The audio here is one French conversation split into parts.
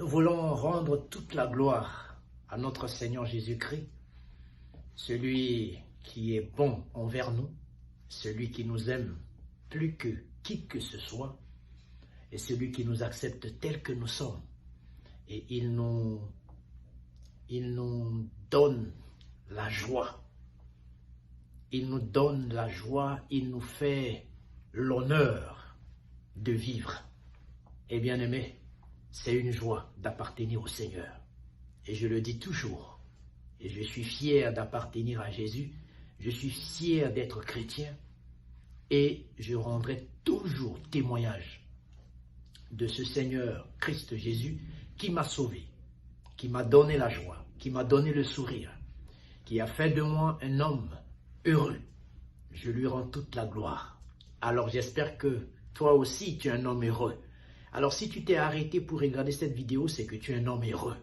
Nous voulons rendre toute la gloire à notre Seigneur Jésus-Christ, celui qui est bon envers nous, celui qui nous aime plus que qui que ce soit, et celui qui nous accepte tel que nous sommes. Et il nous donne la joie. Il nous donne la joie, il nous fait l'honneur de vivre. Et bien aimé, c'est une joie d'appartenir au Seigneur. Et je le dis toujours, et je suis fier d'appartenir à Jésus, je suis fier d'être chrétien, et je rendrai toujours témoignage de ce Seigneur Christ Jésus qui m'a sauvé, qui m'a donné la joie, qui m'a donné le sourire, qui a fait de moi un homme heureux. Je lui rends toute la gloire. Alors j'espère que toi aussi tu es un homme heureux. Alors si tu t'es arrêté pour regarder cette vidéo, c'est que tu es un homme heureux.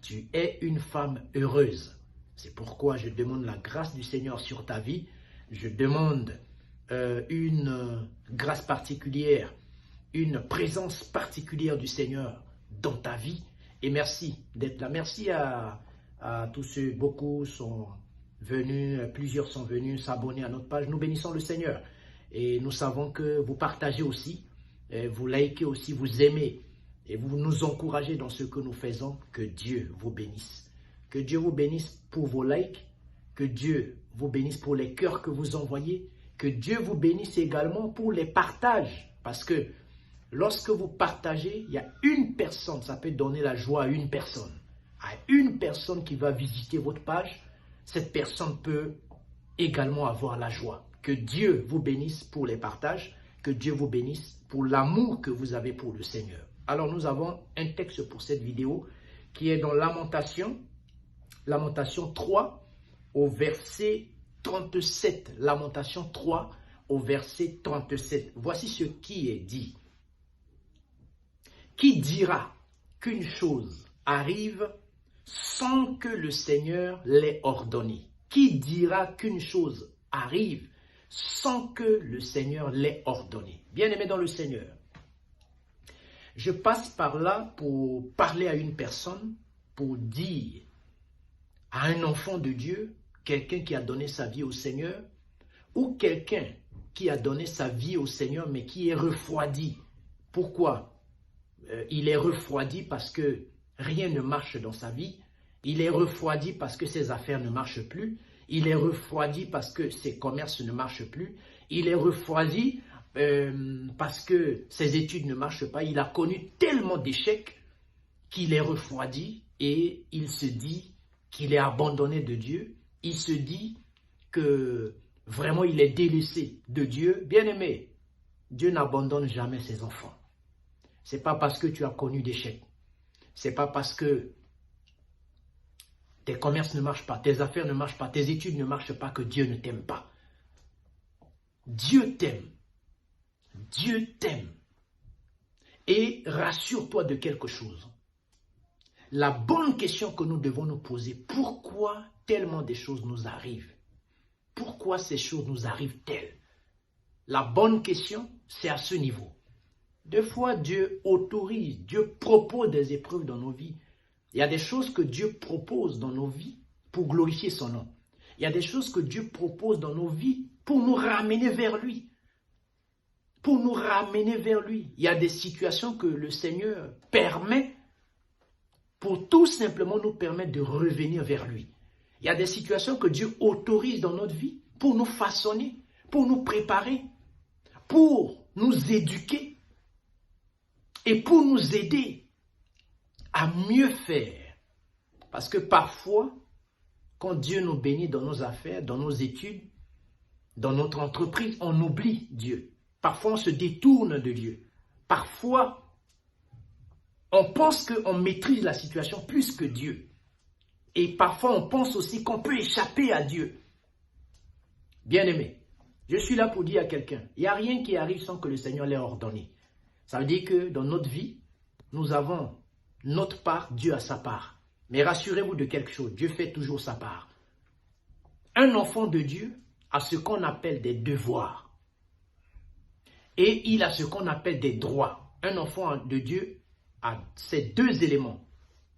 Tu es une femme heureuse. C'est pourquoi je demande la grâce du Seigneur sur ta vie. Je demande une grâce particulière, une présence particulière du Seigneur dans ta vie. Et merci d'être là. Merci à tous ceux, beaucoup sont venus, plusieurs sont venus s'abonner à notre page. Nous bénissons le Seigneur. Et nous savons que vous partagez aussi, vous likez aussi, vous aimez. Et vous nous encouragez dans ce que nous faisons. Que Dieu vous bénisse. Que Dieu vous bénisse pour vos likes. Que Dieu vous bénisse pour les cœurs que vous envoyez. Que Dieu vous bénisse également pour les partages. Parce que lorsque vous partagez, il y a une personne, ça peut donner la joie à une personne. À une personne qui va visiter votre page, cette personne peut également avoir la joie. Que Dieu vous bénisse pour les partages. Que Dieu vous bénisse pour l'amour que vous avez pour le Seigneur. Alors nous avons un texte pour cette vidéo qui est dans Lamentation 3 au verset 37. Lamentation 3 au verset 37. Voici ce qui est dit. Qui dira qu'une chose arrive sans que le Seigneur l'ait ordonné? Qui dira qu'une chose arrive sans que le Seigneur l'ait ordonné? Bien-aimé dans le Seigneur, je passe par là pour parler à une personne, pour dire à un enfant de Dieu, quelqu'un qui a donné sa vie au Seigneur, ou quelqu'un qui a donné sa vie au Seigneur mais qui est refroidi. Pourquoi? Il est refroidi parce que rien ne marche dans sa vie. Il est refroidi parce que ses affaires ne marchent plus. Il est refroidi parce que ses commerces ne marchent plus. Il est refroidi parce que ses études ne marchent pas. Il a connu tellement d'échecs qu'il est refroidi et il se dit qu'il est abandonné de Dieu. Il se dit que vraiment il est délaissé de Dieu. Bien-aimé, Dieu n'abandonne jamais ses enfants. Ce n'est pas parce que tu as connu d'échecs. Ce n'est pas parce que tes commerces ne marchent pas, tes affaires ne marchent pas, tes études ne marchent pas que Dieu ne t'aime pas. Dieu t'aime. Dieu t'aime. Et rassure-toi de quelque chose. La bonne question que nous devons nous poser, pourquoi tellement de choses nous arrivent? Pourquoi ces choses nous arrivent-elles? La bonne question, c'est à ce niveau. Des fois, Dieu autorise, Dieu propose des épreuves dans nos vies. Il y a des choses que Dieu propose dans nos vies pour glorifier son nom. Il y a des choses que Dieu propose dans nos vies pour nous ramener vers lui. Pour nous ramener vers lui. Il y a des situations que le Seigneur permet pour tout simplement nous permettre de revenir vers lui. Il y a des situations que Dieu autorise dans notre vie pour nous façonner, pour nous préparer, pour nous éduquer et pour nous aider à mieux faire. Parce que parfois, quand Dieu nous bénit dans nos affaires, dans nos études, dans notre entreprise, on oublie Dieu. Parfois, on se détourne de Dieu. Parfois, on pense qu'on maîtrise la situation plus que Dieu. Et parfois, on pense aussi qu'on peut échapper à Dieu. Bien-aimé, je suis là pour dire à quelqu'un, il n'y a rien qui arrive sans que le Seigneur l'ait ordonné. Ça veut dire que dans notre vie, nous avons notre part, Dieu a sa part. Mais rassurez-vous de quelque chose, Dieu fait toujours sa part. Un enfant de Dieu a ce qu'on appelle des devoirs. Et il a ce qu'on appelle des droits. Un enfant de Dieu a ces deux éléments.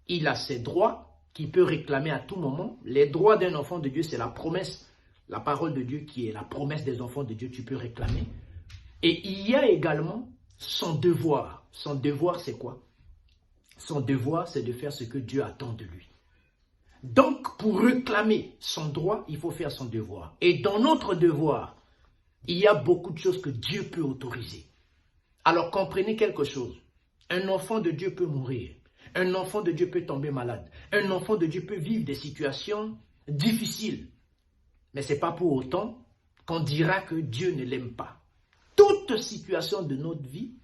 Il a ses droits qu'il peut réclamer à tout moment. Les droits d'un enfant de Dieu, c'est la promesse, la parole de Dieu qui est la promesse des enfants de Dieu, tu peux réclamer. Et il y a également son devoir. Son devoir, c'est quoi? Son devoir, c'est de faire ce que Dieu attend de lui. Donc, pour réclamer son droit, il faut faire son devoir. Et dans notre devoir, il y a beaucoup de choses que Dieu peut autoriser. Alors, comprenez quelque chose. Un enfant de Dieu peut mourir. Un enfant de Dieu peut tomber malade. Un enfant de Dieu peut vivre des situations difficiles. Mais ce n'est pas pour autant qu'on dira que Dieu ne l'aime pas. Toute situation de notre vie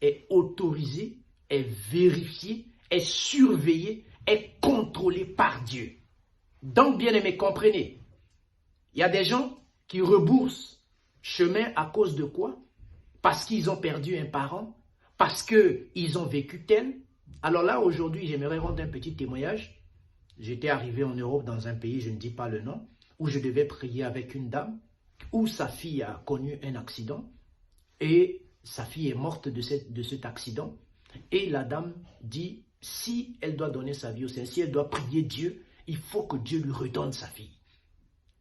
est autorisée, est vérifiée, est surveillée, est contrôlée par Dieu. Donc, bien-aimés, comprenez, il y a des gens qui rebroussent chemin à cause de quoi? Parce qu'ils ont perdu un parent, parce qu'ils ont vécu tel. Alors là, aujourd'hui, j'aimerais rendre un petit témoignage. J'étais arrivé en Europe dans un pays, je ne dis pas le nom, où je devais prier avec une dame, où sa fille a connu un accident, et sa fille est morte de cet accident. Et la dame dit, si elle doit donner sa vie au Seigneur, si elle doit prier Dieu, il faut que Dieu lui redonne sa fille.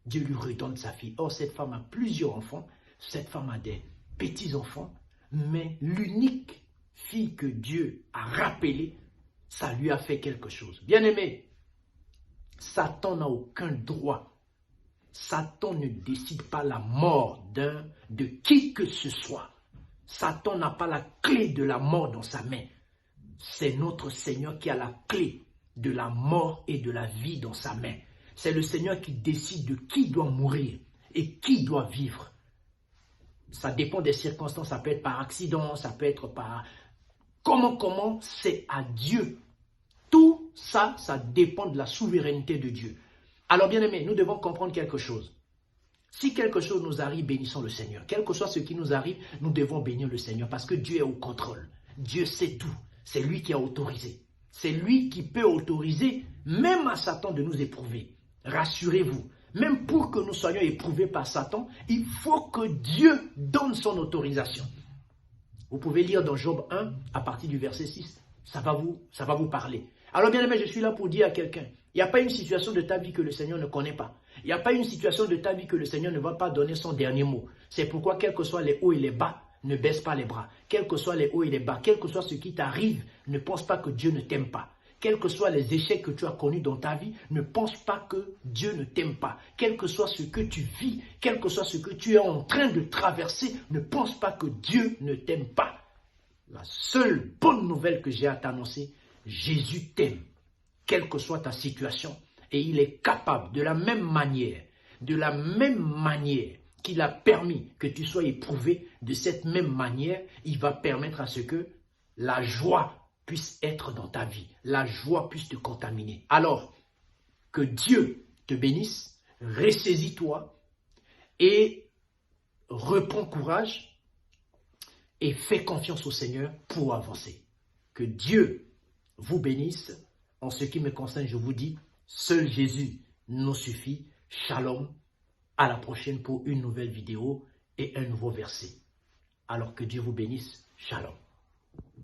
Dieu lui redonne sa fille. Or, cette femme a plusieurs enfants, cette femme a des petits-enfants, mais l'unique fille que Dieu a rappelée, ça lui a fait quelque chose. Bien-aimé, Satan n'a aucun droit. Satan ne décide pas la mort de qui que ce soit. Satan n'a pas la clé de la mort dans sa main. C'est notre Seigneur qui a la clé de la mort et de la vie dans sa main. C'est le Seigneur qui décide de qui doit mourir et qui doit vivre. Ça dépend des circonstances, ça peut être par accident, ça peut être par... Comment, c'est à Dieu. Tout ça, ça dépend de la souveraineté de Dieu. Alors bien aimés, nous devons comprendre quelque chose. Si quelque chose nous arrive, bénissons le Seigneur. Quel que soit ce qui nous arrive, nous devons bénir le Seigneur parce que Dieu est au contrôle. Dieu sait tout. C'est lui qui a autorisé. C'est lui qui peut autoriser même à Satan de nous éprouver. Rassurez-vous, même pour que nous soyons éprouvés par Satan, il faut que Dieu donne son autorisation. Vous pouvez lire dans Job 1 à partir du verset 6. Ça va vous parler. Alors bien aimé, je suis là pour dire à quelqu'un, il n'y a pas une situation de ta vie que le Seigneur ne connaît pas. Il n'y a pas une situation de ta vie que le Seigneur ne va pas donner son dernier mot. C'est pourquoi, quels que soient les hauts et les bas, ne baisse pas les bras. Quels que soient les hauts et les bas, quel que soit ce qui t'arrive, ne pense pas que Dieu ne t'aime pas. Quels que soient les échecs que tu as connus dans ta vie, ne pense pas que Dieu ne t'aime pas. Quel que soit ce que tu vis, quel que soit ce que tu es en train de traverser, ne pense pas que Dieu ne t'aime pas. La seule bonne nouvelle que j'ai à t'annoncer, Jésus t'aime, quelle que soit ta situation. Et il est capable, de la même manière qu'il a permis que tu sois éprouvé, de cette même manière, il va permettre à ce que la joie puisse être dans ta vie. La joie puisse te contaminer. Alors, que Dieu te bénisse, ressaisis-toi et reprends courage et fais confiance au Seigneur pour avancer. Que Dieu vous bénisse. En ce qui me concerne, je vous dis, seul Jésus nous suffit. Shalom. À la prochaine pour une nouvelle vidéo et un nouveau verset. Alors que Dieu vous bénisse. Shalom.